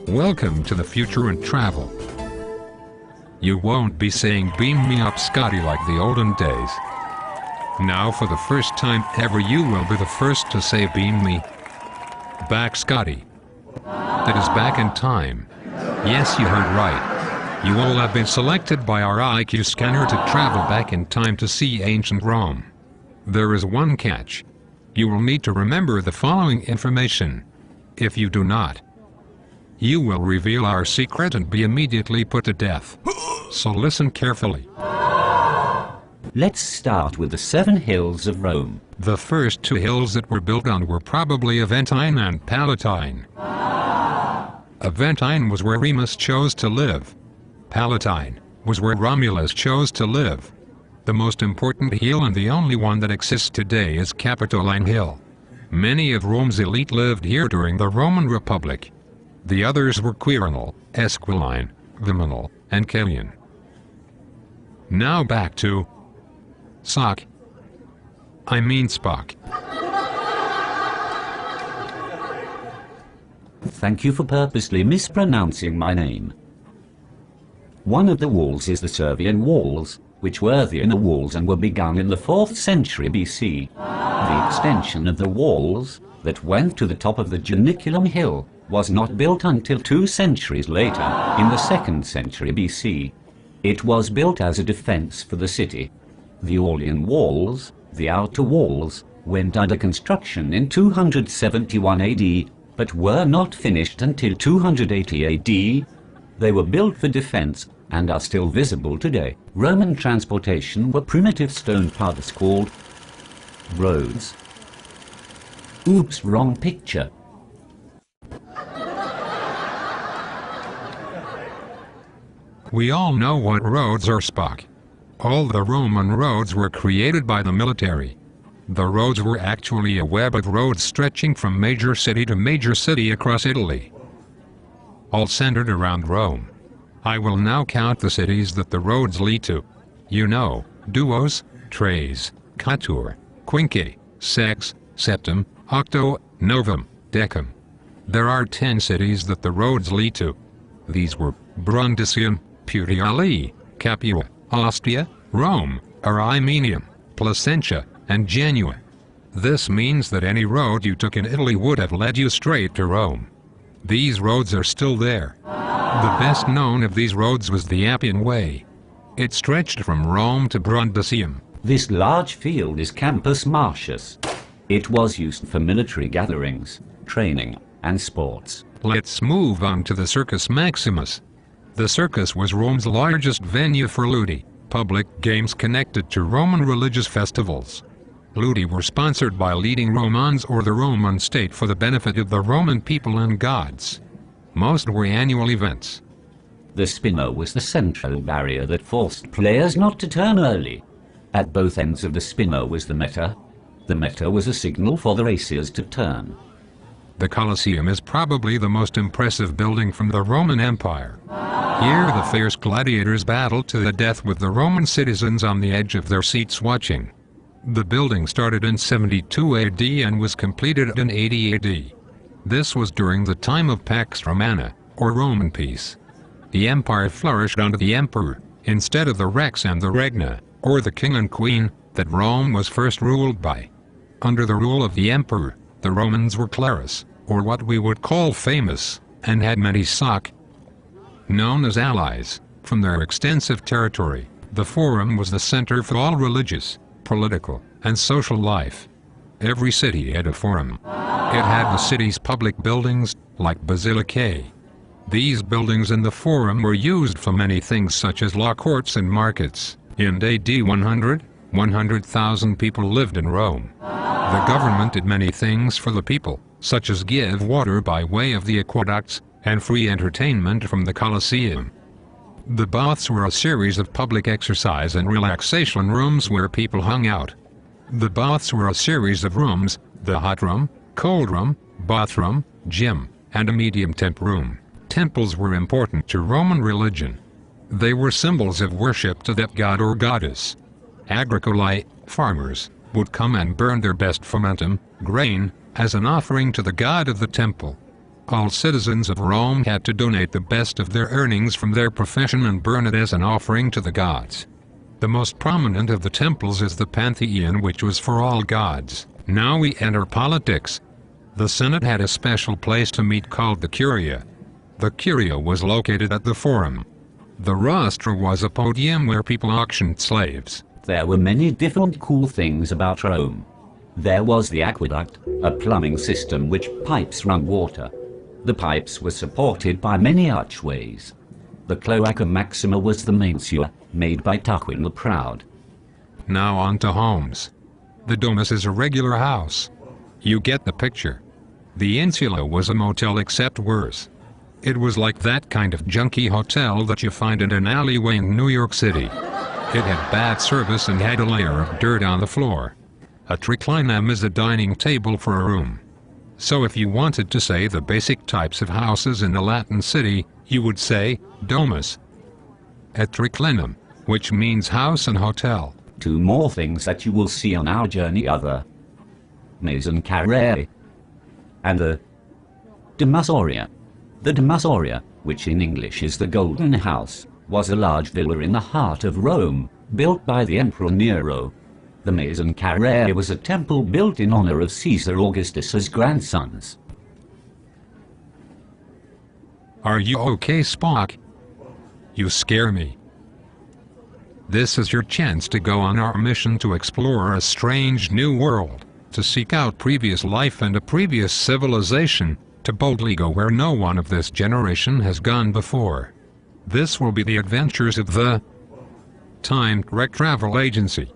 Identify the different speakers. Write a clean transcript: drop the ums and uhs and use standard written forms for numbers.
Speaker 1: Welcome to the future and travel. You won't be saying "beam me up, Scotty" like the olden days. Now for the first time ever you will be the first to say "beam me back, Scotty." That is back in time. Yes, you heard right. You all have been selected by our IQ scanner to travel back in time to see ancient Rome. There is one catch. You will need to remember the following information. If you do not, you will reveal our secret and be immediately put to death. So listen carefully.
Speaker 2: Let's start with the 7 hills of Rome.
Speaker 1: The first 2 hills that were built on were probably Aventine and Palatine. Aventine was where Remus chose to live. Palatine was where Romulus chose to live. The most important hill and the only one that exists today is Capitoline Hill. Many of Rome's elite lived here during the Roman Republic. The others were Quirinal, Esquiline, Viminal, and Caelian. Now back to Spock.
Speaker 2: Thank you for purposely mispronouncing my name. One of the walls is the Servian walls, which were the inner walls and were begun in the 4th century BC. The extension of the walls, that went to the top of the Janiculum Hill, was not built until 2 centuries later, in the 2nd century BC. It was built as a defense for the city. The Aurelian walls, the outer walls, went under construction in 271 AD, but were not finished until 280 AD. They were built for defense and are still visible today. Roman transportation were primitive stone paths called roads. Oops, wrong picture.
Speaker 1: We all know what roads are, Spock. All the Roman roads were created by the military. The roads were actually a web of roads stretching from major city to major city across Italy, all centered around Rome. I will now count the cities that the roads lead to. You know, Duos, Tres, Quator, Quinque, Sex, Septem, Octo, Novum, Decum. There are 10 cities that the roads lead to. These were Brundisium, Puteoli, Capua, Ostia, Rome, Ariminum, Placentia, and Genua. This means that any road you took in Italy would have led you straight to Rome. These roads are still there. The best known of these roads was the Appian Way. It stretched from Rome to Brundisium.
Speaker 2: This large field is Campus Martius. It was used for military gatherings, training, and sports.
Speaker 1: Let's move on to the Circus Maximus. The circus was Rome's largest venue for ludi, public games connected to Roman religious festivals. Ludi were sponsored by leading Romans or the Roman state for the benefit of the Roman people and gods. Most were annual events.
Speaker 2: The spinner was the central barrier that forced players not to turn early. At both ends of the spinner was the meta. The meta was a signal for the racers to turn.
Speaker 1: The Colosseum is probably the most impressive building from the Roman Empire. Here the fierce gladiators battled to the death with the Roman citizens on the edge of their seats watching. The building started in 72 AD and was completed in 80 AD. This was during the time of Pax Romana, or Roman peace. The empire flourished under the emperor, instead of the rex and the regna, or the king and queen, that Rome was first ruled by. Under the rule of the emperor, the Romans were clerus, or what we would call famous, and had many soc, known as allies. From their extensive territory, the forum was the center for all religious, political, and social life. Every city had a forum. It had the city's public buildings, like basilicae. These buildings in the forum were used for many things such as law courts and markets. In AD 100, 100,000 people lived in Rome. The government did many things for the people, such as give water by way of the aqueducts, and free entertainment from the Colosseum. The baths were a series of public exercise and relaxation rooms where people hung out. The baths were a series of rooms, the hot room, cold room, bathroom, gym, and a medium temp room. Temples were important to Roman religion. They were symbols of worship to that god or goddess. Agricolae, farmers, would come and burn their best fomentum, grain, as an offering to the god of the temple. All citizens of Rome had to donate the best of their earnings from their profession and burn it as an offering to the gods. The most prominent of the temples is the Pantheon, which was for all gods. Now we enter politics. The Senate had a special place to meet called the Curia. The Curia was located at the Forum. The Rostra was a podium where people auctioned slaves.
Speaker 2: There were many different cool things about Rome. There was the aqueduct, a plumbing system which pipes run water. The pipes were supported by many archways. The Cloaca Maxima was the main sewer, made by Tarquin the Proud.
Speaker 1: Now on to homes. The Domus is a regular house. You get the picture. The Insula was a motel except worse. It was like that kind of junky hotel that you find in an alleyway in New York City. It had bad service and had a layer of dirt on the floor. A triclinum is a dining table for a room. So if you wanted to say the basic types of houses in a Latin city, you would say domus. A triclinum, which means house and hotel.
Speaker 2: Two more things that you will see on our journey are the maison carrée and the domusoria. The domusoria, which in English is the Golden House, was a large villa in the heart of Rome, built by the Emperor Nero. The maison carrée was a temple built in honor of Caesar Augustus's grandsons.
Speaker 1: Are you okay, Spock? You scare me. This is your chance to go on our mission to explore a strange new world, to seek out previous life and a previous civilization, to boldly go where no one of this generation has gone before. This will be the adventures of the Time Trek Travel Agency.